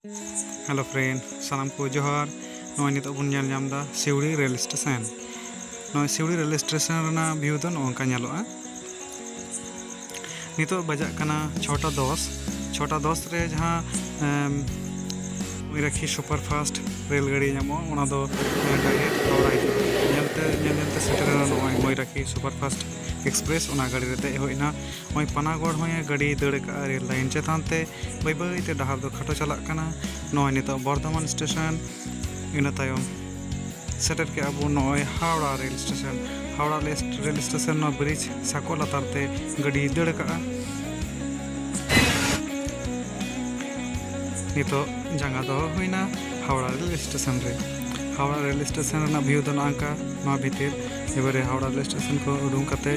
Hello friend सानाम को जोहार नॉय नित बन नेल नामदा सिवड़ी रेल स्टेशन नॉय सिवड़ी रेल स्टेशन रना व्यू दो नोंका नेलोआ नितो बजा कना 6:10 रे जहां मयूराक्षी सुपरफास्ट रेलगाड़ी नामो ओना दो डायरेक्ट हावड़ा नेलते सेटरना नॉय मयूराक्षी सुपरफास्ट एक्सप्रेस ओना गाड़ी रेते होइना ओय पानागढ़ होय गाड़ी दड़ का रेल लाइन चेतानते बै बैते डहार दो खाटो चला कना नॉय नितो बर्धमान स्टेशन इना तायम सेटर के अब नॉय हावड़ा रेल स्टेशन नो ब्रिज साको लातारते गाड़ी दड़ का नितो जंगा दो होइना हावड़ा रेल स्टेशन व्यू दो नाका मा भीतर एबारे हावड़ा रेल स्टेशन को उडुंग कते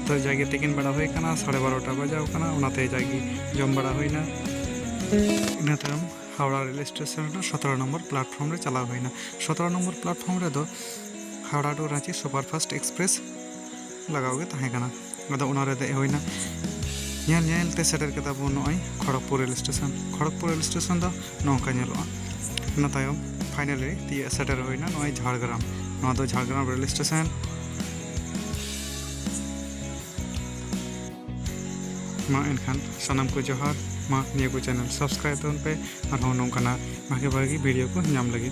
तो जागे तिकिन बड़ा होय कना 12:30 बजाव कना ओनाते जागी जम बड़ा होइना इना तायम Howrah rail station 17 number platform रे चला होइना 17 नंबर प्लेटफॉर्म रे दो Howrah to Ranchi superfast express लगाव गे ताहे कना अदा ओना रे दे होइना नेल ते सेटर कता बो नय खड़गपुर रेल स्टेशन दो नौका नेलोआ इना तायम फाइनली ती सेटर होइना नय झाड़ग्राम रेल स्टेशन मा एनखान सानाम को जोहार मा निया को चैनल सब्सक्राइब तोन पे और नौकाना भागे वीडियो को नाम लगी।